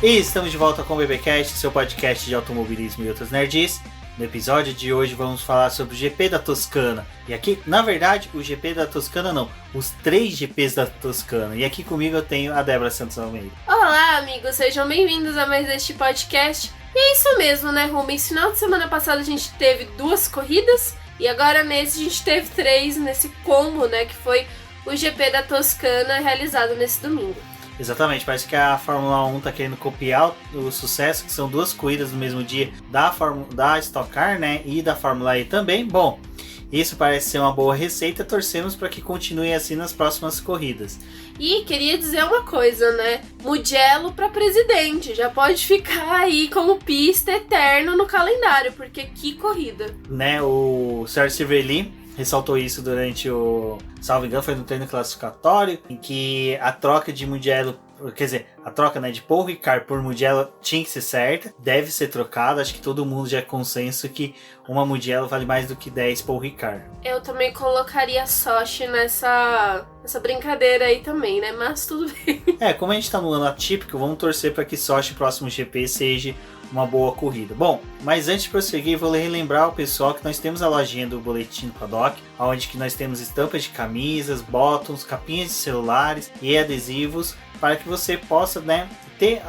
E estamos de volta com o BBcast, seu podcast de automobilismo e outras nerds. No episódio de hoje vamos falar sobre o GP da Toscana. E aqui, na verdade, o GP da Toscana não, os 3 GPs da Toscana. E aqui comigo eu tenho a Débora Santos Almeida. Olá, amigos, sejam bem-vindos a mais este podcast. E é isso mesmo, né, Rumi? Esse final de semana passado a gente teve 2 corridas e agora nesse a gente teve 3 nesse combo, né, que foi o GP da Toscana realizado nesse domingo. Exatamente, parece que a Fórmula 1 tá querendo copiar o sucesso, que são 2 corridas no mesmo dia da Stock Car, né, e da Fórmula E também. Bom, isso parece ser uma boa receita, torcemos para que continue assim nas próximas corridas. E queria dizer uma coisa, né, Mugello para presidente, já pode ficar aí como pista eterno no calendário, porque que corrida. Né, o Sérgio Sirvelli ressaltou isso durante salvo engano, foi no treino classificatório, em que a troca de Mugello, quer dizer, a troca, né, de Paul Ricard por Mugello tinha que ser certa, deve ser trocada. Acho que todo mundo já é consenso que uma Mugello vale mais do que 10 Paul Ricard. Eu também colocaria Sochi nessa brincadeira aí também, né, mas tudo bem. Como a gente tá no ano atípico, vamos torcer para que Sochi, próximo GP, seja uma boa corrida. Bom, mas antes de prosseguir, vou relembrar ao pessoal que nós temos a lojinha do Boletim do Paddock, onde que nós temos estampas de camisas, bottoms, capinhas de celulares e adesivos, para que você possa, né, ter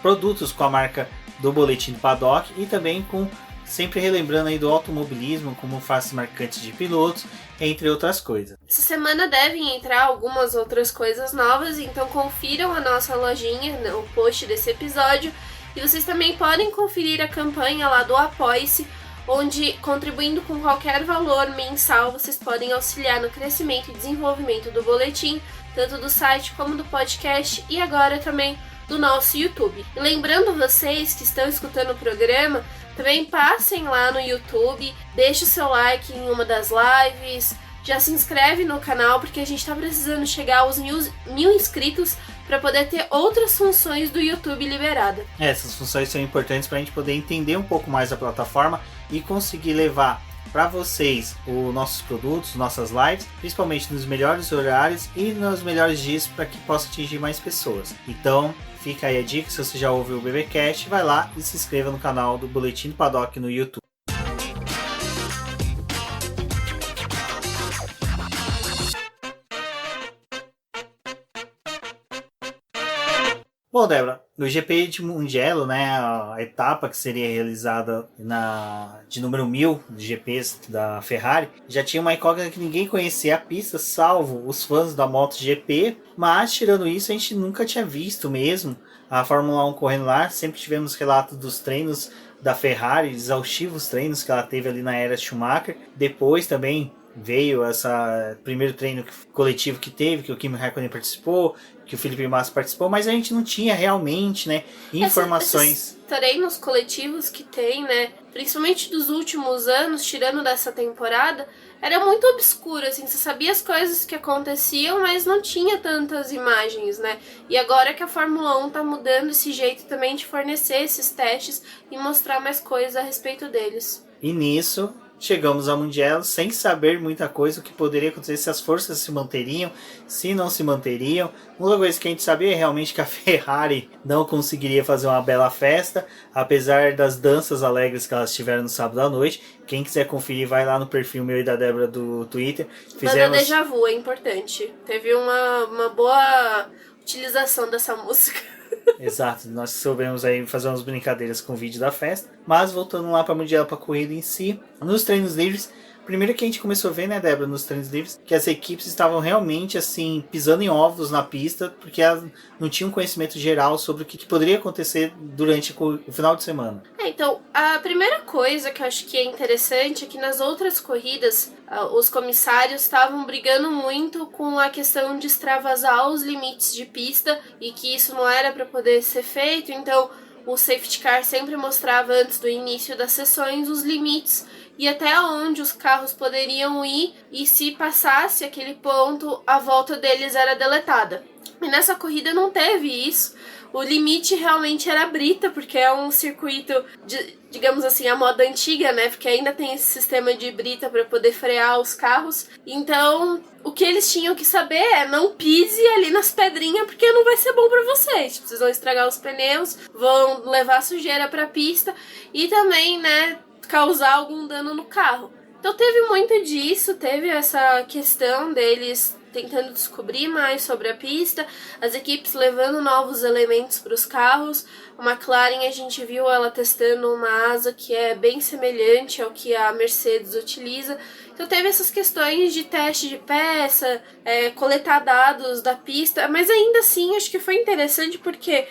produtos com a marca do Boletim do Paddock e também com, sempre relembrando aí do automobilismo, como faces marcantes de pilotos, entre outras coisas. Essa semana devem entrar algumas outras coisas novas, então confiram a nossa lojinha no post desse episódio. E vocês também podem conferir a campanha lá do Apoie-se, onde, contribuindo com qualquer valor mensal, vocês podem auxiliar no crescimento e desenvolvimento do boletim, tanto do site como do podcast e agora também do nosso YouTube. E lembrando vocês que estão escutando o programa, também passem lá no YouTube, deixe o seu like em uma das lives, já se inscreve no canal, porque a gente está precisando chegar aos 1000 inscritos para poder ter outras funções do YouTube liberada. Essas funções são importantes para a gente poder entender um pouco mais a plataforma e conseguir levar para vocês os nossos produtos, nossas lives, principalmente nos melhores horários e nos melhores dias, para que possa atingir mais pessoas. Então, fica aí a dica, se você já ouviu o BBcast, vai lá e se inscreva no canal do Boletim do Paddock no YouTube. Bom, Débora, no GP de Mugello, né, a etapa que seria realizada de número 1000 de GPs da Ferrari, já tinha uma incógnita que ninguém conhecia a pista, salvo os fãs da MotoGP, mas tirando isso a gente nunca tinha visto mesmo a Fórmula 1 correndo lá. Sempre tivemos relatos dos treinos da Ferrari, exaustivos treinos que ela teve ali na era Schumacher. Depois também veio esse primeiro treino coletivo que teve, que o Kimi Räikkönen participou, que o Felipe Massa participou, mas a gente não tinha realmente, né, informações. Esses treinos coletivos que tem, né, principalmente dos últimos anos, tirando dessa temporada, era muito obscuro, assim, você sabia as coisas que aconteciam, mas não tinha tantas imagens, né, e agora que a Fórmula 1 tá mudando esse jeito também de fornecer esses testes e mostrar mais coisas a respeito deles. E nisso chegamos ao Mugello sem saber muita coisa, o que poderia acontecer, se as forças se manteriam, se não se manteriam. Uma coisa que a gente sabia é realmente que a Ferrari não conseguiria fazer uma bela festa, apesar das danças alegres que elas tiveram no sábado à noite. Quem quiser conferir, vai lá no perfil meu e da Débora do Twitter. Banda Déjà Vu é importante. Teve uma boa utilização dessa música. Exato, nós soubemos aí fazer umas brincadeiras com o vídeo da festa. Mas voltando lá para Mugello, para a corrida em si, nos treinos livres, primeiro que a gente começou a ver, né, Débora, nos treinos livres, que as equipes estavam realmente assim pisando em ovos na pista, porque elas não tinham conhecimento geral sobre o que poderia acontecer durante o final de semana. Então, a primeira coisa que eu acho que é interessante é que nas outras corridas os comissários estavam brigando muito com a questão de extravasar os limites de pista e que isso não era para poder ser feito. Então o safety car sempre mostrava antes do início das sessões os limites e até onde os carros poderiam ir, e se passasse aquele ponto, a volta deles era deletada. E nessa corrida não teve isso. O limite realmente era a brita, porque é um circuito, digamos assim, a moda antiga, né? Porque ainda tem esse sistema de brita para poder frear os carros. Então, o que eles tinham que saber é não pise ali nas pedrinhas, porque não vai ser bom para vocês. Vocês vão estragar os pneus, vão levar sujeira para a pista e também, né, causar algum dano no carro. Então teve muito disso, teve essa questão deles tentando descobrir mais sobre a pista, as equipes levando novos elementos para os carros. A McLaren, a gente viu ela testando uma asa que é bem semelhante ao que a Mercedes utiliza. Então teve essas questões de teste de peça, coletar dados da pista, mas ainda assim acho que foi interessante porque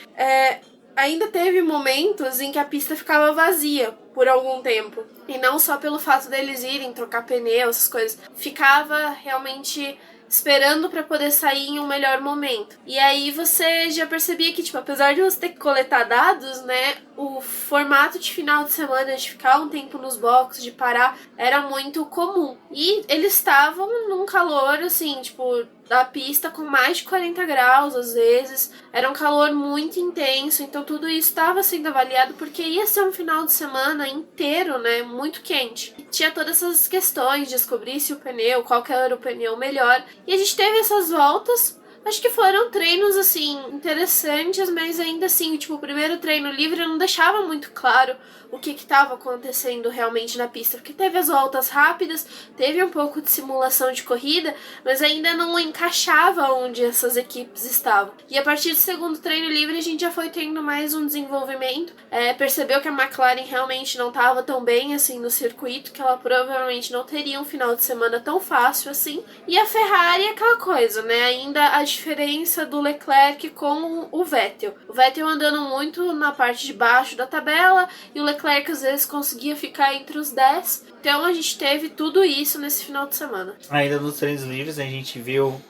ainda teve momentos em que a pista ficava vazia por algum tempo. E não só pelo fato deles irem trocar pneu, essas coisas. Ficava realmente esperando para poder sair em um melhor momento. E aí você já percebia que, tipo, apesar de você ter que coletar dados, né, o formato de final de semana, de ficar um tempo nos boxes, de parar, era muito comum. E eles estavam num calor, assim, tipo, da pista com mais de 40 graus, às vezes. Era um calor muito intenso, então tudo isso estava sendo avaliado porque ia ser um final de semana inteiro, né, muito quente. E tinha todas essas questões de descobrir se o pneu, qual que era o pneu melhor. E a gente teve essas voltas. Acho que foram treinos, assim, interessantes, mas ainda assim, tipo, o primeiro treino livre não deixava muito claro o que estava acontecendo realmente na pista, porque teve as voltas rápidas, teve um pouco de simulação de corrida, mas ainda não encaixava onde essas equipes estavam. E a partir do segundo treino livre, a gente já foi tendo mais um desenvolvimento, percebeu que a McLaren realmente não estava tão bem, assim, no circuito, que ela provavelmente não teria um final de semana tão fácil, assim, e a Ferrari é aquela coisa, né, ainda a diferença do Leclerc com o Vettel. O Vettel andando muito na parte de baixo da tabela e o Leclerc às vezes conseguia ficar entre os 10. Então a gente teve tudo isso nesse final de semana. Ainda nos treinos livres a gente viu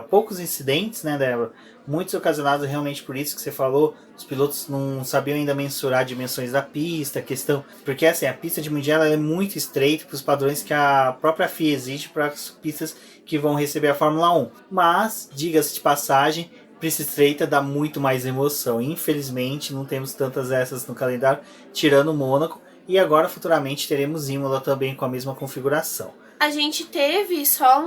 poucos incidentes, né, Débora? Muitos ocasionados realmente por isso que você falou. Os pilotos não sabiam ainda mensurar dimensões da pista, a questão... Porque assim, a pista de Mugello é muito estreita para os padrões que a própria FIA exige para as pistas que vão receber a Fórmula 1. Mas, diga-se de passagem, pista estreita dá muito mais emoção. Infelizmente, não temos tantas essas no calendário, tirando o Mônaco. E agora, futuramente, teremos Imola também com a mesma configuração. A gente teve só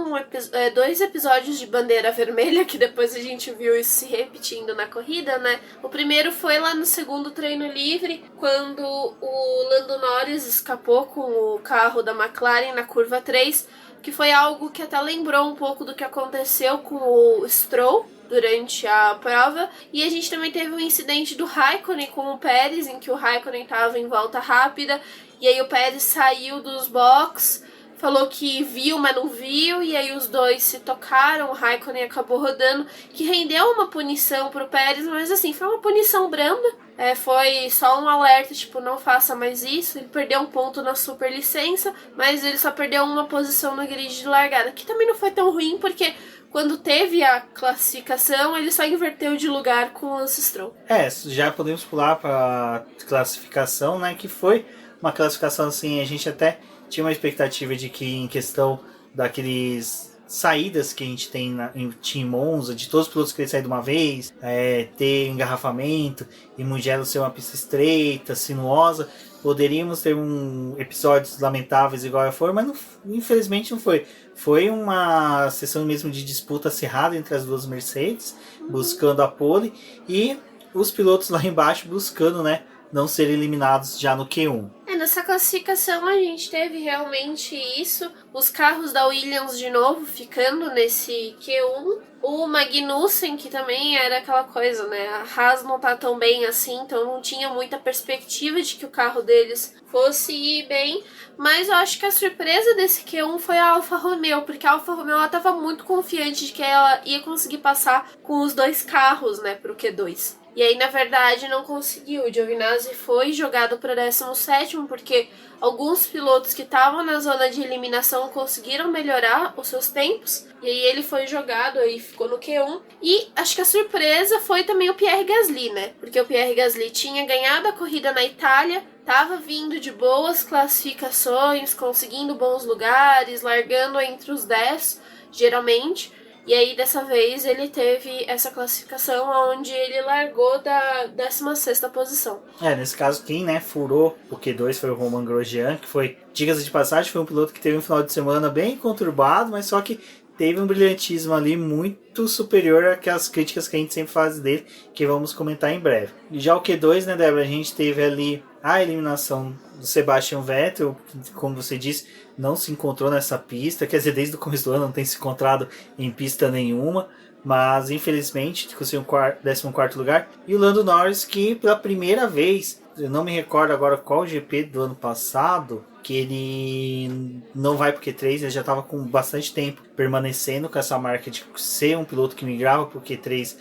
2 episódios de bandeira vermelha, que depois a gente viu isso se repetindo na corrida, né? O primeiro foi lá no segundo treino livre, quando o Lando Norris escapou com o carro da McLaren na curva 3, que foi algo que até lembrou um pouco do que aconteceu com o Stroll durante a prova. E a gente também teve um incidente do Raikkonen com o Pérez, em que o Raikkonen estava em volta rápida, e aí o Pérez saiu dos boxes, falou que viu, mas não viu, e aí os dois se tocaram, o Raikkonen acabou rodando, que rendeu uma punição pro Pérez, mas assim, foi uma punição branda, foi só um alerta, tipo, não faça mais isso. Ele perdeu um ponto na superlicença, mas ele só perdeu uma posição no grid de largada, que também não foi tão ruim, porque quando teve a classificação, ele só inverteu de lugar com o Lance Stroll. Já podemos pular para classificação, né, que foi uma classificação assim, a gente até tinha uma expectativa de que, em questão daqueles saídas que a gente tem em Team Monza, de todos os pilotos que saem de uma vez, ter engarrafamento e Mugello ser uma pista estreita, sinuosa, poderíamos ter episódios lamentáveis igual foi, mas infelizmente não foi. Foi uma sessão mesmo de disputa acirrada entre as duas Mercedes, buscando a pole, e os pilotos lá embaixo buscando, né, não serem eliminados já no Q1. Nessa classificação a gente teve realmente isso. Os carros da Williams de novo ficando nesse Q1. O Magnussen, que também era aquela coisa, né? A Haas não tá tão bem assim, então não tinha muita perspectiva de que o carro deles fosse ir bem. Mas eu acho que a surpresa desse Q1 foi a Alfa Romeo, porque a Alfa Romeo ela tava muito confiante de que ela ia conseguir passar com os 2 carros, né, pro Q2. E aí, na verdade, não conseguiu. O Giovinazzi foi jogado para 17º, porque alguns pilotos que estavam na zona de eliminação conseguiram melhorar os seus tempos. E aí ele foi jogado, aí ficou no Q1. E acho que a surpresa foi também o Pierre Gasly, né? Porque o Pierre Gasly tinha ganhado a corrida na Itália, estava vindo de boas classificações, conseguindo bons lugares, largando entre os 10, geralmente. E aí, dessa vez, ele teve essa classificação onde ele largou da 16ª posição. Nesse caso, quem, né, furou o Q2 foi o Romain Grosjean, que foi, diga-se de passagem, foi um piloto que teve um final de semana bem conturbado, mas só que teve um brilhantismo ali muito superior àquelas críticas que a gente sempre faz dele, que vamos comentar em breve. E já o Q2, né, Débora, a gente teve ali a eliminação do Sebastian Vettel, que, como você disse, não se encontrou nessa pista, quer dizer, desde o começo do ano não tem se encontrado em pista nenhuma, mas infelizmente conseguiu um 14º lugar. E o Lando Norris, que pela primeira vez, eu não me recordo agora qual GP do ano passado, que ele não vai pro Q3, ele já estava com bastante tempo permanecendo com essa marca de ser um piloto que migrava pro Q3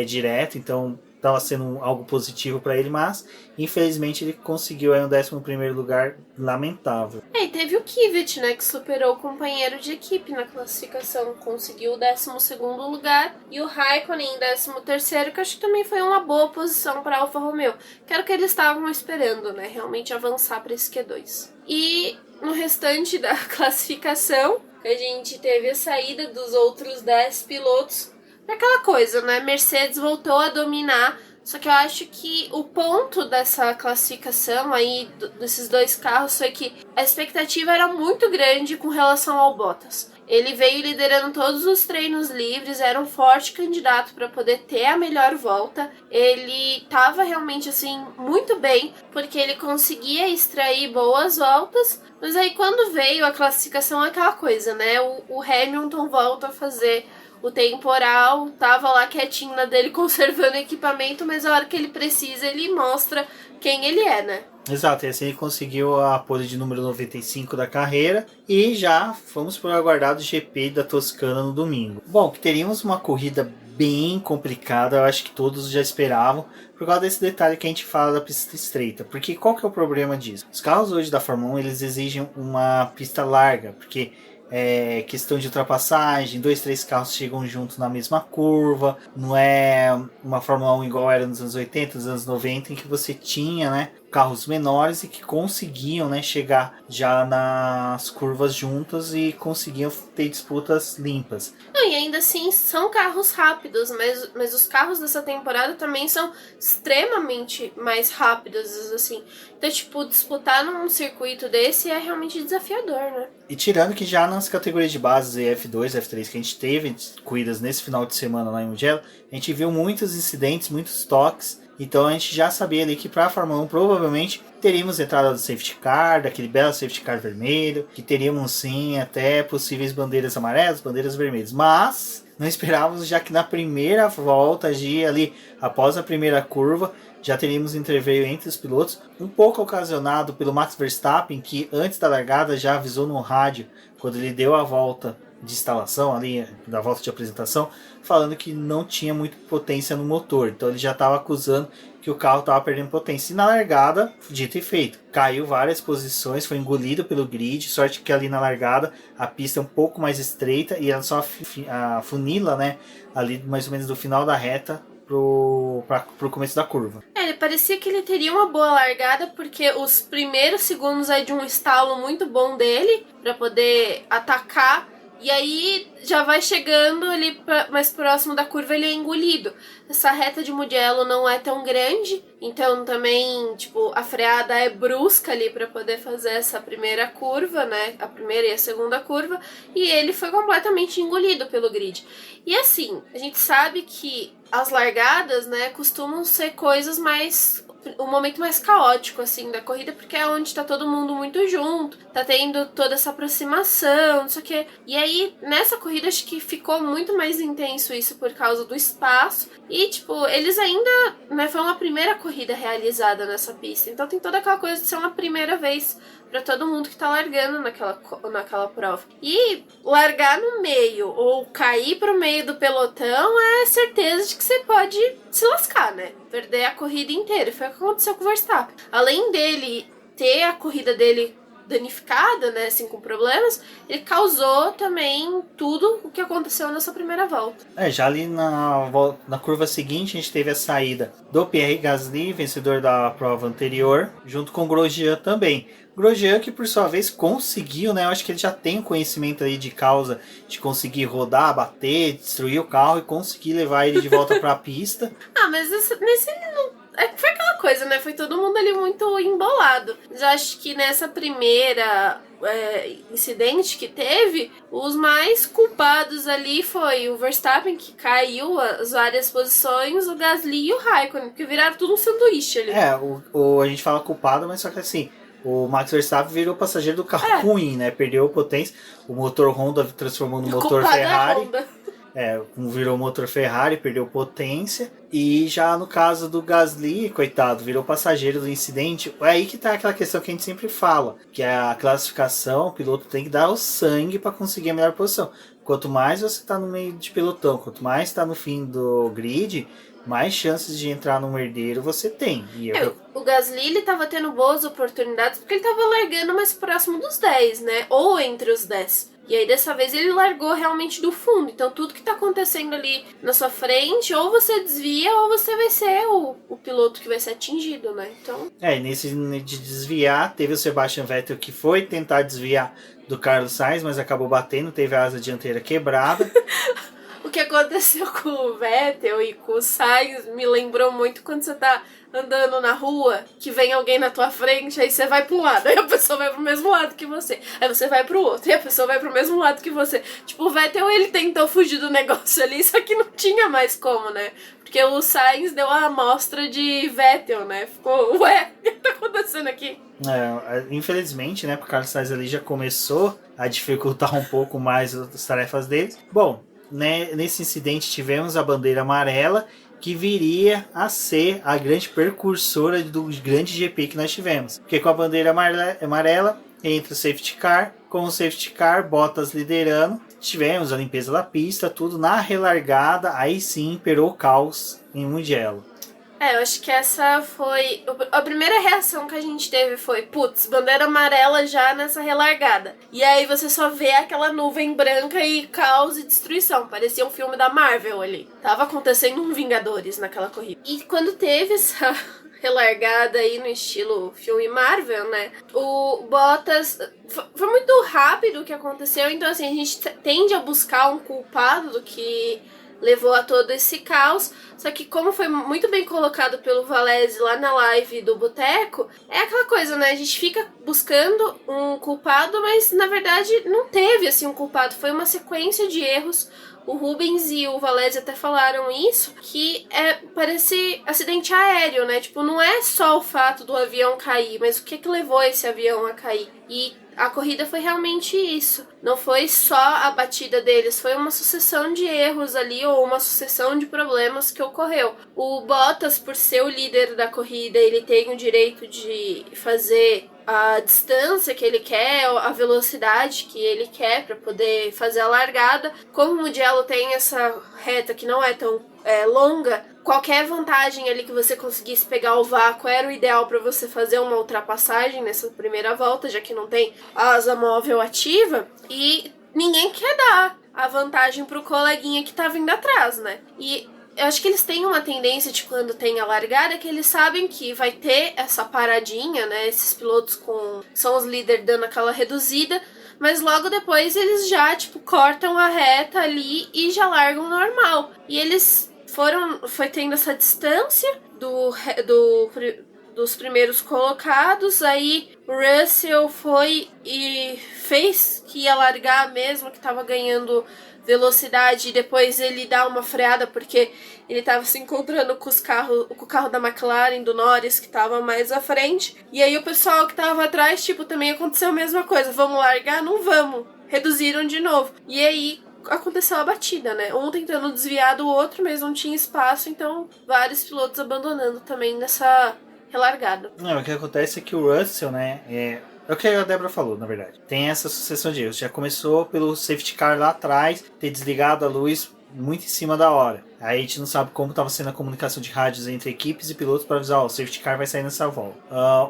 direto, então estava sendo algo positivo para ele, mas infelizmente ele conseguiu aí um 11º lugar lamentável. E teve o Kvyat, né, que superou o companheiro de equipe na classificação, conseguiu o 12º lugar, e o Raikkonen em 13º, que acho que também foi uma boa posição para a Alfa Romeo, que era o que eles estavam esperando, né, realmente avançar para esse Q2. E no restante da classificação, a gente teve a saída dos outros 10 pilotos. Aquela coisa, né? Mercedes voltou a dominar, só que eu acho que o ponto dessa classificação aí, desses dois carros, foi que a expectativa era muito grande com relação ao Bottas. Ele veio liderando todos os treinos livres, era um forte candidato para poder ter a melhor volta. Ele estava realmente assim muito bem, porque ele conseguia extrair boas voltas, mas aí quando veio a classificação, aquela coisa, né? O Hamilton volta a fazer o temporal, tava lá quietinho na dele conservando equipamento, mas a hora que ele precisa ele mostra quem ele é, né? Exato, e assim ele conseguiu a pole de número 95 da carreira e já fomos para o aguardado GP da Toscana no domingo. Bom, que teríamos uma corrida bem complicada, eu acho que todos já esperavam, por causa desse detalhe que a gente fala da pista estreita. Porque qual que é o problema disso? Os carros hoje da Fórmula 1, eles exigem uma pista larga, porque questão de ultrapassagem, 2, 3 carros chegam juntos na mesma curva, não é uma Fórmula 1 igual era nos anos 80, nos anos 90, em que você tinha, né, carros menores e que conseguiam, né, chegar já nas curvas juntas e conseguiam ter disputas limpas. Não, e ainda assim são carros rápidos, mas os carros dessa temporada também são extremamente mais rápidos, assim. Então, tipo, disputar num circuito desse é realmente desafiador, né? E tirando que já nas categorias de base F2, F3 que a gente teve corridas nesse final de semana lá em Mugello, a gente viu muitos incidentes, muitos toques. Então a gente já sabia ali que para a Fórmula 1 provavelmente teríamos entrada do safety car, daquele belo safety car vermelho, que teríamos sim até possíveis bandeiras amarelas, bandeiras vermelhas, mas não esperávamos, já que na primeira volta, ali após a primeira curva, já teríamos interveio entre os pilotos, um pouco ocasionado pelo Max Verstappen, que antes da largada já avisou no rádio, quando ele deu a volta de instalação ali, da volta de apresentação, falando que não tinha muita potência no motor, então ele já estava acusando que o carro estava perdendo potência, e na largada, dito e feito, caiu várias posições, foi engolido pelo grid, sorte que ali na largada a pista é um pouco mais estreita e ela só afunila, né, ali mais ou menos do final da reta pro começo da curva. Ele parecia que ele teria uma boa largada, porque os primeiros segundos é de um estalo muito bom dele, para poder atacar. E aí já vai chegando ali mais próximo da curva, ele é engolido. Essa reta de Mugello não é tão grande, então também, tipo, a freada é brusca ali para poder fazer essa primeira curva, né? A primeira e a segunda curva, e ele foi completamente engolido pelo grid. E assim, a gente sabe que as largadas, né, costumam ser coisas mais... um momento mais caótico, assim, da corrida, porque é onde tá todo mundo muito junto, tá tendo toda essa aproximação, não sei o quê. E aí, nessa corrida, acho que ficou muito mais intenso isso por causa do espaço. E, tipo, eles ainda, né, foi uma primeira corrida realizada nessa pista. Então tem toda aquela coisa de ser uma primeira vez pra todo mundo que tá largando naquela prova. E largar no meio ou cair pro meio do pelotão é certeza de que você pode se lascar, né? Perder a corrida inteira. Foi o que aconteceu com o Verstappen. Além dele ter a corrida dele danificada, né, assim, com problemas, ele causou também tudo o que aconteceu nessa primeira volta. Já ali na curva seguinte, a gente teve a saída do Pierre Gasly, vencedor da prova anterior, junto com o Grosjean também. Grosjean que por sua vez conseguiu, né? Eu acho que ele já tem conhecimento aí de causa de conseguir rodar, bater, destruir o carro e conseguir levar ele de volta para a pista. Mas nesse não... Foi aquela coisa, né? Foi todo mundo ali muito embolado. Mas eu acho que nessa primeira incidente que teve, os mais culpados ali foi o Verstappen, que caiu as várias posições, o Gasly e o Raikkonen, que viraram tudo um sanduíche ali. A gente fala culpado, mas só que assim, o Max Verstappen virou passageiro do carro ruim, né? Perdeu potência, o motor Honda transformou no motor Ferrari. Virou motor Ferrari, perdeu potência. E já no caso do Gasly, coitado, virou passageiro do incidente. É aí que tá aquela questão que a gente sempre fala, que é a classificação, o piloto tem que dar o sangue para conseguir a melhor posição. Quanto mais você tá no meio de pelotão, quanto mais tá no fim do grid, mais chances de entrar no herdeiro você tem. O Gasly, ele tava tendo boas oportunidades porque ele tava largando mais próximo dos 10, né? Ou entre os 10. E aí, dessa vez, ele largou realmente do fundo. Então, tudo que tá acontecendo ali na sua frente, ou você desvia, ou você vai ser o piloto que vai ser atingido, né? Então... nesse de desviar, teve o Sebastian Vettel que foi tentar desviar do Carlos Sainz, mas acabou batendo, teve a asa dianteira quebrada. O que aconteceu com o Vettel e com o Sainz me lembrou muito quando você tá andando na rua, que vem alguém na tua frente, aí você vai pra um lado, aí a pessoa vai pro mesmo lado que você, aí você vai pro outro, e a pessoa vai pro mesmo lado que você. Tipo, o Vettel, ele tentou fugir do negócio ali, só que não tinha mais como, né? Porque o Sainz deu a amostra de Vettel, né? Ficou, o que tá acontecendo aqui? Infelizmente, né, porque o Carlos Sainz ali já começou a dificultar um pouco mais as tarefas deles. Bom, né, nesse incidente tivemos a bandeira amarela, que viria a ser a grande precursora do grande GP que nós tivemos. Porque com a bandeira amarela entra o safety car, com o safety car, Bottas liderando, tivemos a limpeza da pista, tudo na relargada, aí sim imperou o caos em Mugello. Eu acho que essa foi... A primeira reação que a gente teve foi, putz, bandeira amarela já nessa relargada. E aí você só vê aquela nuvem branca e caos e destruição. Parecia um filme da Marvel ali. Tava acontecendo um Vingadores naquela corrida. E quando teve essa relargada aí no estilo filme Marvel, né? O Bottas... Foi muito rápido o que aconteceu. Então, assim, a gente tende a buscar um culpado do que levou a todo esse caos, só que como foi muito bem colocado pelo Valese lá na live do Boteco, é aquela coisa, né, a gente fica buscando um culpado, mas na verdade não teve assim um culpado, foi uma sequência de erros. O Rubens e o Valese até falaram isso, que parece acidente aéreo, né, tipo, não é só o fato do avião cair, mas o que levou esse avião a cair. E a corrida foi realmente isso. Não foi só a batida deles, foi uma sucessão de erros ali, ou uma sucessão de problemas que ocorreu. O Bottas, por ser o líder da corrida, ele tem o direito de fazer a distância que ele quer, a velocidade que ele quer para poder fazer a largada. Como o Mugello tem essa reta que não é tão longa, qualquer vantagem ali que você conseguisse pegar o vácuo era o ideal para você fazer uma ultrapassagem nessa primeira volta, já que não tem asa móvel ativa, e ninguém quer dar a vantagem pro coleguinha que tá vindo atrás, né? E eu acho que eles têm uma tendência de quando tem a largada, que eles sabem que vai ter essa paradinha, né? Esses pilotos são os líderes dando aquela reduzida, mas logo depois eles já, cortam a reta ali e já largam normal. E eles foi tendo essa distância dos primeiros colocados, aí o Russell foi e fez que ia largar mesmo, que tava ganhando velocidade, e depois ele dá uma freada porque ele tava se encontrando com o carro da McLaren, do Norris, que tava mais à frente, e aí o pessoal que tava atrás, também aconteceu a mesma coisa, vamos largar? Não vamos, reduziram de novo, e aí aconteceu a batida, né? Um tentando desviar do outro, mas não tinha espaço, então vários pilotos abandonando também nessa relargada. O que acontece é que o Russell, né, é o que a Débora falou, na verdade. Tem essa sucessão de erros. Já começou pelo safety car lá atrás, ter desligado a luz muito em cima da hora. Aí a gente não sabe como estava sendo a comunicação de rádios entre equipes e pilotos para avisar, o safety car vai sair nessa volta.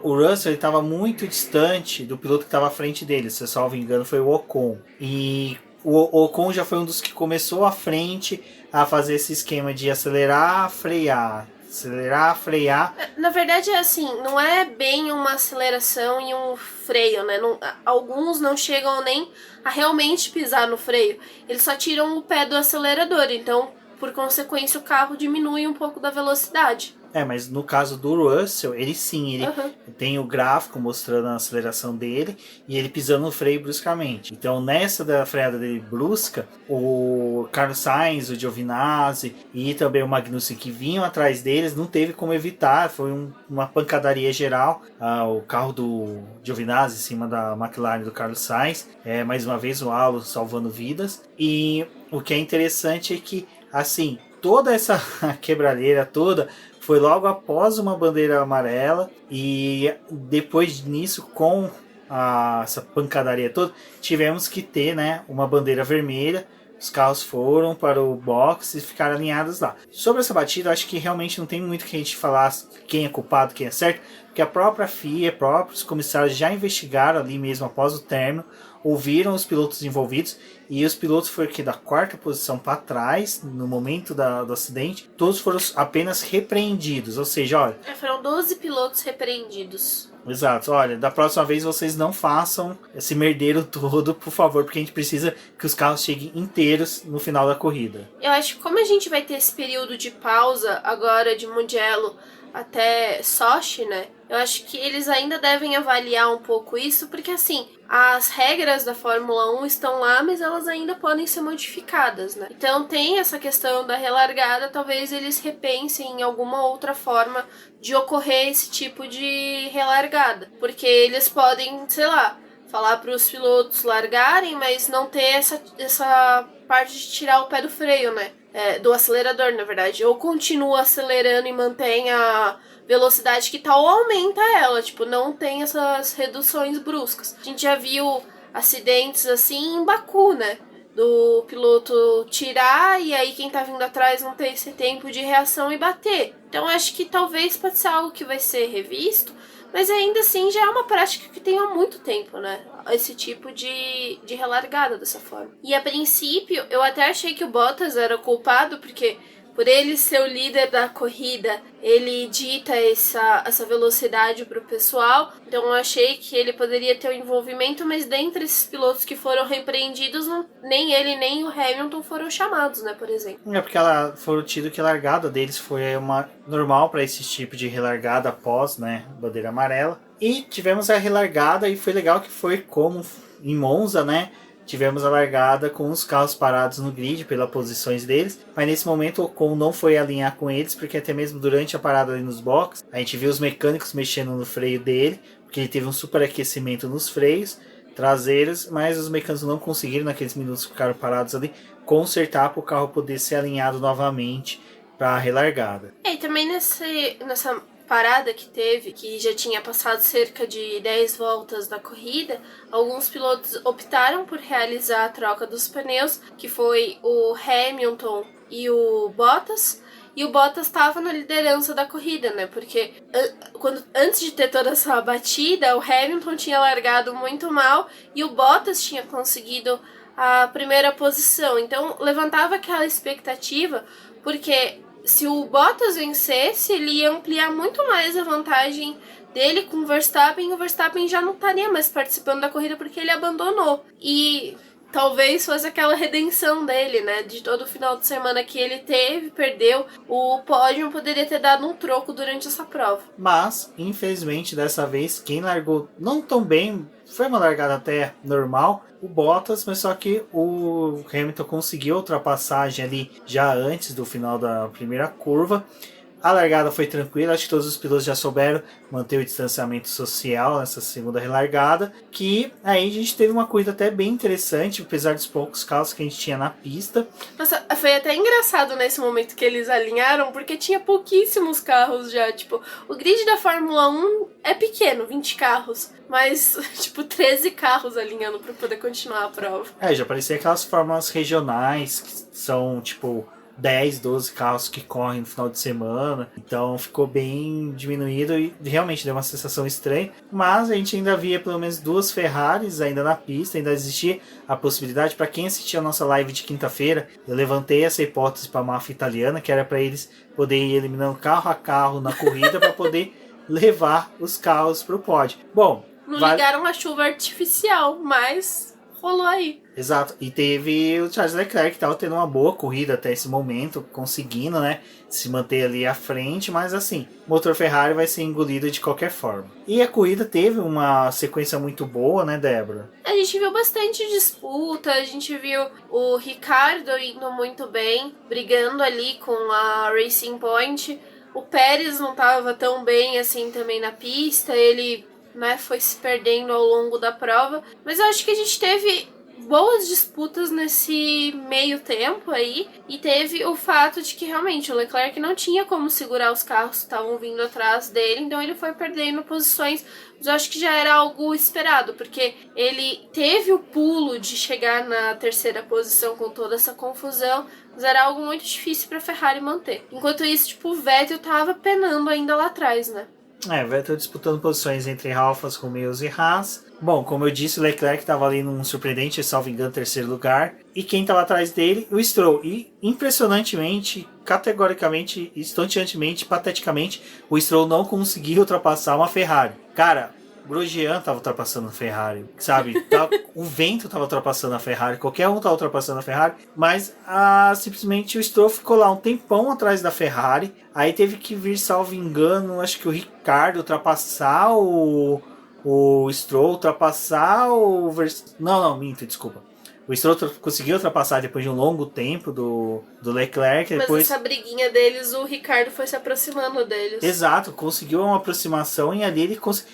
O Russell estava muito distante do piloto que estava à frente dele, se eu salvo engano foi o Ocon. E o Ocon já foi um dos que começou à frente a fazer esse esquema de acelerar, frear. Acelerar, frear. Na verdade é assim, não é bem uma aceleração e um freio, né? Alguns não chegam nem a realmente pisar no freio. Eles só tiram o pé do acelerador, então, por consequência, o carro diminui um pouco da velocidade. Mas no caso do Russell, ele sim, ele tem o gráfico mostrando a aceleração dele e ele pisando no freio bruscamente. Então nessa da freada dele brusca, o Carlos Sainz, o Giovinazzi e também o Magnussen que vinham atrás deles, não teve como evitar, foi uma pancadaria geral. O carro do Giovinazzi em cima da McLaren do Carlos Sainz, mais uma vez o halo salvando vidas. E o que é interessante é que, assim, toda essa quebralheira toda foi logo após uma bandeira amarela e depois nisso, com essa pancadaria toda, tivemos que ter, né, uma bandeira vermelha. Os carros foram para o box e ficaram alinhados lá. Sobre essa batida, acho que realmente não tem muito que a gente falar quem é culpado, quem é certo, porque a própria FIA, próprios comissários já investigaram ali mesmo após o término, ouviram os pilotos envolvidos e os pilotos foram aqui da quarta posição para trás no momento do acidente. Todos foram apenas repreendidos, ou seja, olha... foram 12 pilotos repreendidos. Exato, olha, da próxima vez vocês não façam esse merdeiro todo, por favor, porque a gente precisa que os carros cheguem inteiros no final da corrida. Eu acho que como a gente vai ter esse período de pausa agora de Mugello até Sochi, né? Eu acho que eles ainda devem avaliar um pouco isso, porque assim, as regras da Fórmula 1 estão lá, mas elas ainda podem ser modificadas, né? Então tem essa questão da relargada, talvez eles repensem em alguma outra forma de ocorrer esse tipo de relargada, porque eles podem, sei lá, falar para os pilotos largarem, mas não ter essa parte de tirar o pé do freio, né? Do acelerador, na verdade. Ou continua acelerando e mantém a velocidade que tá, ou aumenta ela. Tipo, não tem essas reduções bruscas. A gente já viu acidentes assim em Baku, né? Do piloto tirar e aí quem tá vindo atrás não ter esse tempo de reação e bater. Então acho que talvez pode ser algo que vai ser revisto, mas ainda assim já é uma prática que tem há muito tempo, né? Esse tipo de relargada dessa forma. E a princípio, eu até achei que o Bottas era o culpado, porque por ele ser o líder da corrida, ele dita essa velocidade pro pessoal. Então eu achei que ele poderia ter um envolvimento, mas dentre esses pilotos que foram repreendidos, nem ele nem o Hamilton foram chamados, né, por exemplo. Porque foram tido que a largada deles foi uma normal para esse tipo de relargada após, né, bandeira amarela. E tivemos a relargada e foi legal que foi como em Monza, né? Tivemos a largada com os carros parados no grid pelas posições deles, mas nesse momento o Ocon não foi alinhar com eles, porque até mesmo durante a parada ali nos boxes, a gente viu os mecânicos mexendo no freio dele, porque ele teve um superaquecimento nos freios traseiros, mas os mecânicos não conseguiram, naqueles minutos que ficaram parados ali, consertar para o carro poder ser alinhado novamente para a relargada. E também nessa parada que teve, que já tinha passado cerca de 10 voltas da corrida, alguns pilotos optaram por realizar a troca dos pneus, que foi o Hamilton e o Bottas, e o Bottas estava na liderança da corrida, né? Porque antes de ter toda essa batida, o Hamilton tinha largado muito mal e o Bottas tinha conseguido a primeira posição. Então levantava aquela expectativa, porque se o Bottas vencesse, ele ia ampliar muito mais a vantagem dele com o Verstappen. O Verstappen já não estaria mais participando da corrida porque ele abandonou. E talvez fosse aquela redenção dele, né? De todo o final de semana que ele teve, perdeu. O pódio poderia ter dado um troco durante essa prova. Mas, infelizmente, dessa vez, quem largou não tão bem, foi uma largada até normal, o Bottas, mas só que o Hamilton conseguiu a ultrapassagem ali já antes do final da primeira curva. A largada foi tranquila, acho que todos os pilotos já souberam manter o distanciamento social nessa segunda relargada, que aí a gente teve uma corrida até bem interessante, apesar dos poucos carros que a gente tinha na pista. Nossa, foi até engraçado nesse momento que eles alinharam, porque tinha pouquíssimos carros já, tipo, o grid da Fórmula 1 é pequeno, 20 carros, mas, tipo, 13 carros alinhando pra poder continuar a prova. Já parecia aquelas fórmulas regionais, que são, tipo, 10, 12 carros que correm no final de semana, então ficou bem diminuído e realmente deu uma sensação estranha, mas a gente ainda via pelo menos 2 Ferraris ainda na pista, ainda existia a possibilidade. Para quem assistiu a nossa live de quinta-feira, eu levantei essa hipótese para a máfia italiana, que era para eles poderem ir eliminando carro a carro na corrida para poder levar os carros para o pódio. Bom, não ligaram a chuva artificial, mas rolou aí. Exato, e teve o Charles Leclerc que estava tendo uma boa corrida até esse momento, conseguindo, né, se manter ali à frente, mas assim, o motor Ferrari vai ser engolido de qualquer forma. E a corrida teve uma sequência muito boa, né, Débora? A gente viu bastante disputa, a gente viu o Ricardo indo muito bem, brigando ali com a Racing Point. O Pérez não estava tão bem assim também na pista, ele, né, foi se perdendo ao longo da prova, mas eu acho que a gente teve boas disputas nesse meio tempo aí, e teve o fato de que realmente o Leclerc não tinha como segurar os carros que estavam vindo atrás dele, então ele foi perdendo posições, mas eu acho que já era algo esperado, porque ele teve o pulo de chegar na terceira posição com toda essa confusão, mas era algo muito difícil para a Ferrari manter. Enquanto isso, tipo, o Vettel tava penando ainda lá atrás, né? Vettel disputando posições entre Alfas, Romeos e Haas. Bom, como eu disse, o Leclerc estava ali num surpreendente, salvo engano, terceiro lugar. E quem estava atrás dele? O Stroll. E impressionantemente, categoricamente, estonteantemente, pateticamente, o Stroll não conseguiu ultrapassar uma Ferrari. Cara, o Grosjean estava ultrapassando a Ferrari, sabe? O vento estava ultrapassando a Ferrari, qualquer um estava ultrapassando a Ferrari, mas simplesmente o Stroll ficou lá um tempão atrás da Ferrari. Aí teve que vir, salvo engano, acho que o Ricardo ultrapassar o Stroll, ultrapassar o... Não, minto, desculpa. O Stroll conseguiu ultrapassar depois de um longo tempo do Leclerc. Mas depois... essa briguinha deles, o Ricardo foi se aproximando deles. Exato, conseguiu uma aproximação e ali ele conseguiu...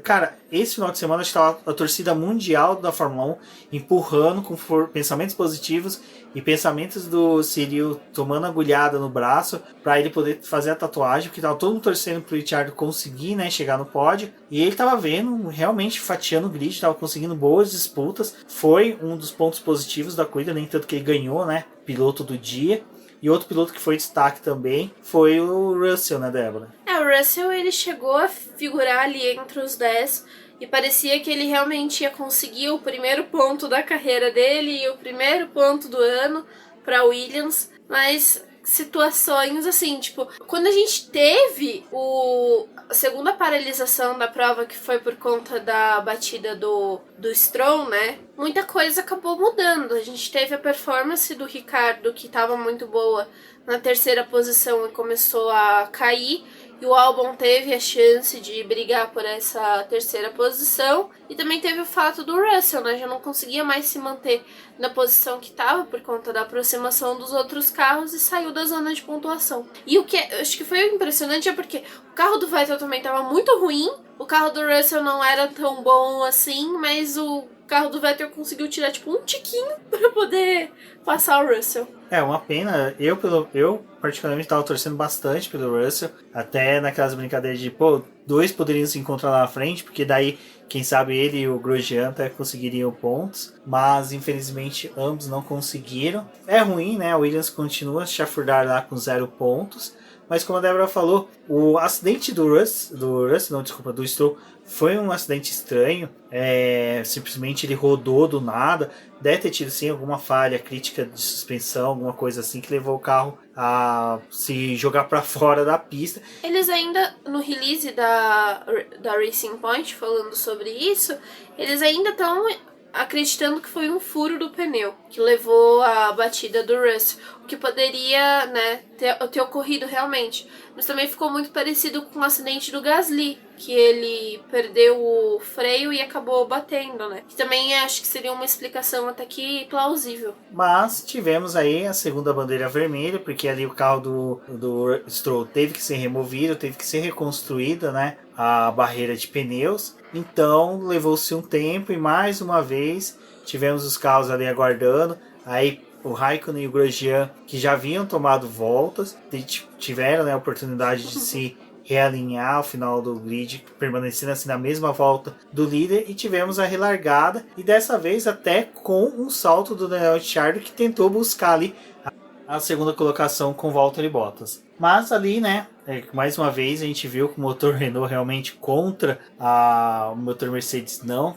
Cara, esse final de semana estava a torcida mundial da Fórmula 1 empurrando com pensamentos positivos e pensamentos do Cyril tomando agulhada no braço para ele poder fazer a tatuagem, porque estava todo mundo torcendo pro Ricciardo conseguir, né, chegar no pódio, e ele estava vendo, realmente fatiando o grid, estava conseguindo boas disputas, foi um dos pontos positivos da corrida, nem tanto que ele ganhou, né, piloto do dia. E outro piloto que foi destaque também foi o Russell, né, Débora? O Russell, ele chegou a figurar ali entre os 10 e parecia que ele realmente ia conseguir o primeiro ponto da carreira dele e o primeiro ponto do ano para Williams, mas situações assim, tipo, quando a gente teve a segunda paralisação da prova, que foi por conta da batida do Stroll, né, muita coisa acabou mudando. A gente teve a performance do Ricardo, que estava muito boa, na terceira posição e começou a cair, e o Albon teve a chance de brigar por essa terceira posição, e também teve o fato do Russell, né, já não conseguia mais se manter na posição que estava por conta da aproximação dos outros carros e saiu da zona de pontuação. E o que eu acho que foi impressionante é porque o carro do Vettel também estava muito ruim, o carro do Russell não era tão bom assim, mas o carro do Vettel conseguiu tirar tipo um tiquinho para poder passar o Russell. Uma pena. Eu particularmente estava torcendo bastante pelo Russell, até naquelas brincadeiras de, dois poderiam se encontrar lá na frente, porque daí, quem sabe ele e o Grosjean até conseguiriam pontos, mas infelizmente ambos não conseguiram. É ruim, né? O Williams continua a chafurdar lá com 0 pontos, mas como a Débora falou, o acidente do Stroll foi um acidente estranho, simplesmente ele rodou do nada, deve ter tido sim alguma falha crítica de suspensão, alguma coisa assim que levou o carro a se jogar para fora da pista. Eles ainda, no release da Racing Point, falando sobre isso, eles ainda estão acreditando que foi um furo do pneu que levou a batida do Russell. O que poderia, né, ter ocorrido realmente. Mas também ficou muito parecido com o acidente do Gasly, que ele perdeu o freio e acabou batendo, né? Que também acho que seria uma explicação até que plausível. Mas tivemos aí a segunda bandeira vermelha, porque ali o carro do Stroll teve que ser removido, teve que ser reconstruída, né, a barreira de pneus. Então levou-se um tempo e mais uma vez tivemos os carros ali aguardando. Aí o Raikkonen e o Grosjean, que já haviam tomado voltas, tiveram, né, a oportunidade de se realinhar ao final do grid, permanecendo assim na mesma volta do líder, e tivemos a relargada, e dessa vez até com um salto do Daniel Ricciardo, que tentou buscar ali a segunda colocação com Valtteri Bottas. Mas ali, né, mais uma vez a gente viu que o motor Renault realmente contra o motor Mercedes não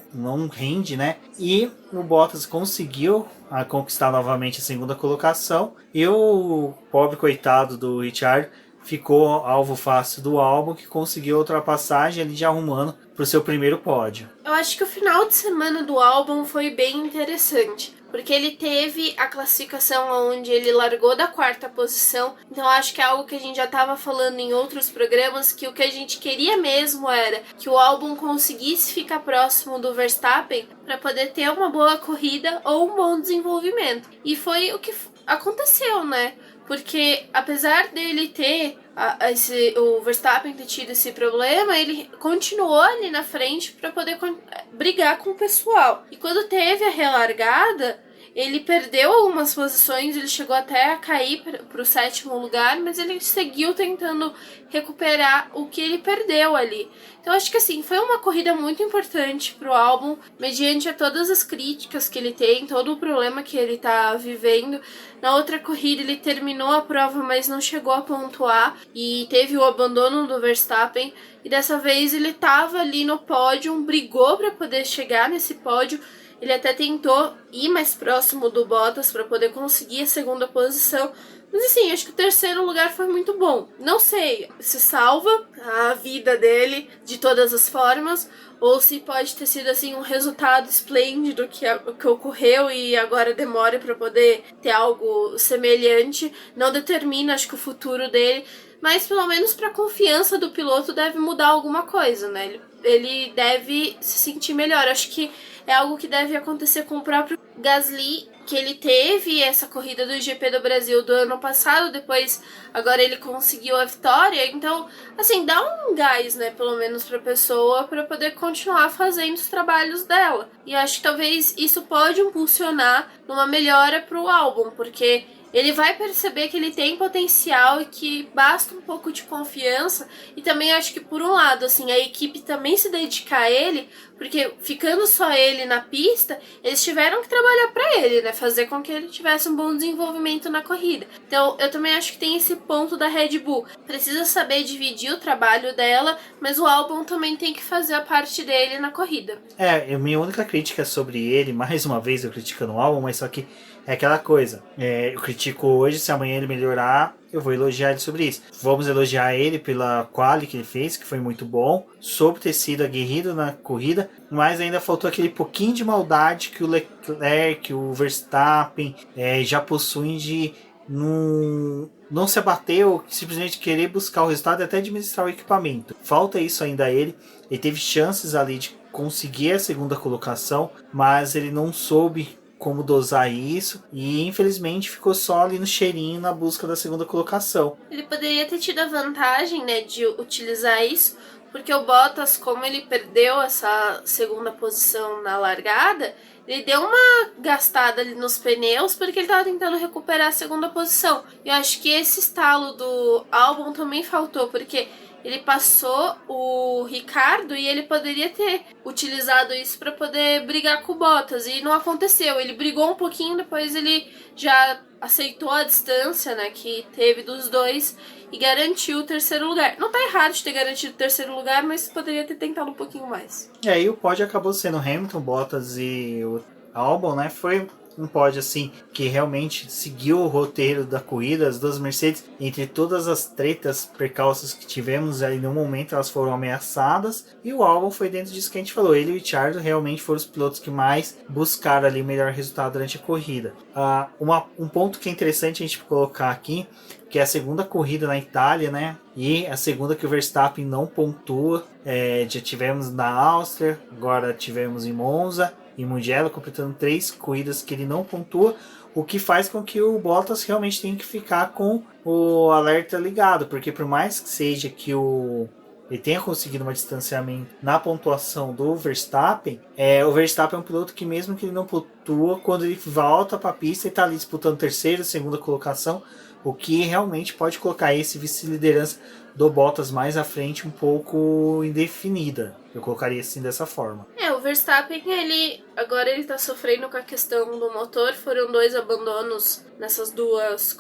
rende, né? E o Bottas conseguiu conquistar novamente a segunda colocação, e o pobre coitado do Ricciardo ficou alvo fácil do Albon, que conseguiu a ultrapassagem ali já arrumando para o seu primeiro pódio. Eu acho que o final de semana do Albon foi bem interessante, porque ele teve a classificação onde ele largou da 4ª posição. Então acho que é algo que a gente já estava falando em outros programas, que o que a gente queria mesmo era que o Albon conseguisse ficar próximo do Verstappen para poder ter uma boa corrida ou um bom desenvolvimento. E foi o que aconteceu, né? Porque apesar dele ter o Verstappen ter tido esse problema, ele continuou ali na frente para poder brigar com o pessoal. E quando teve a relargada, ele perdeu algumas posições, ele chegou até a cair para o 7º lugar, mas ele seguiu tentando recuperar o que ele perdeu ali. Então acho que assim, foi uma corrida muito importante para o Albon, mediante a todas as críticas que ele tem, todo o problema que ele está vivendo. Na outra corrida ele terminou a prova, mas não chegou a pontuar e teve o abandono do Verstappen. E dessa vez ele estava ali no pódio, brigou para poder chegar nesse pódio. Ele até tentou ir mais próximo do Bottas para poder conseguir a segunda posição. Mas assim, acho que o 3º lugar foi muito bom. Não sei se salva a vida dele de todas as formas, ou se pode ter sido assim um resultado esplêndido que ocorreu e agora demora para poder ter algo semelhante. Não determina, acho que, o futuro dele. Mas pelo menos para a confiança do piloto deve mudar alguma coisa, né? Ele deve se sentir melhor. Acho que é algo que deve acontecer com o próprio Gasly, que ele teve essa corrida do GP do Brasil do ano passado, depois agora ele conseguiu a vitória. Então, assim, dá um gás, né, pelo menos pra pessoa, para poder continuar fazendo os trabalhos dela. E acho que talvez isso pode impulsionar numa melhora pro Albon, porque ele vai perceber que ele tem potencial e que basta um pouco de confiança. E também acho que, por um lado, assim, a equipe também se dedicar a ele, porque ficando só ele na pista, eles tiveram que trabalhar para ele, né? Fazer com que ele tivesse um bom desenvolvimento na corrida. Então, eu também acho que tem esse ponto da Red Bull. Precisa saber dividir o trabalho dela, mas o Albon também tem que fazer a parte dele na corrida. Minha única crítica sobre ele, mais uma vez eu criticando o Albon, mas só que é aquela coisa, eu critico hoje, se amanhã ele melhorar, eu vou elogiar ele sobre isso. Vamos elogiar ele pela quali que ele fez, que foi muito bom, soube ter sido aguerrido na corrida, mas ainda faltou aquele pouquinho de maldade que o Leclerc, o Verstappen já possuem de não se abater ou simplesmente querer buscar o resultado e até administrar o equipamento. Falta isso ainda a ele. Ele teve chances ali de conseguir a segunda colocação, mas ele não soube como dosar isso e infelizmente ficou só ali no cheirinho na busca da segunda colocação. Ele poderia ter tido a vantagem, né, de utilizar isso, porque o Bottas, como ele perdeu essa segunda posição na largada, ele deu uma gastada ali nos pneus porque ele estava tentando recuperar a segunda posição. E eu acho que esse estalo do Albon também faltou, porque ele passou o Ricardo e ele poderia ter utilizado isso para poder brigar com o Bottas. E não aconteceu. Ele brigou um pouquinho, depois ele já aceitou a distância, né, que teve dos dois e garantiu o 3º lugar. Não tá errado de ter garantido o 3º lugar, mas poderia ter tentado um pouquinho mais. E aí o pódio acabou sendo Hamilton, Bottas e o Albon, né? Foi um pódio assim que realmente seguiu o roteiro da corrida. As duas Mercedes, entre todas as tretas, percalços que tivemos, aí no momento elas foram ameaçadas, e o Albon foi dentro disso que a gente falou. Ele e o Ricciardo realmente foram os pilotos que mais buscaram ali o melhor resultado durante a corrida. Um ponto que é interessante a gente colocar aqui, que é a segunda corrida na Itália, né? E a segunda que o Verstappen não pontua. Já tivemos na Áustria, agora tivemos em Monza e Mugello, completando 3 corridas que ele não pontua, o que faz com que o Bottas realmente tenha que ficar com o alerta ligado, porque por mais que seja que ele tenha conseguido um distanciamento na pontuação do Verstappen, o Verstappen é um piloto que mesmo que ele não pontua, quando ele volta para a pista, ele está ali disputando terceira, segunda colocação, o que realmente pode colocar esse vice-liderança do Bottas mais à frente um pouco indefinida. Eu colocaria assim dessa forma. O Verstappen, agora ele tá sofrendo com a questão do motor. Foram 2 abandonos nessas 2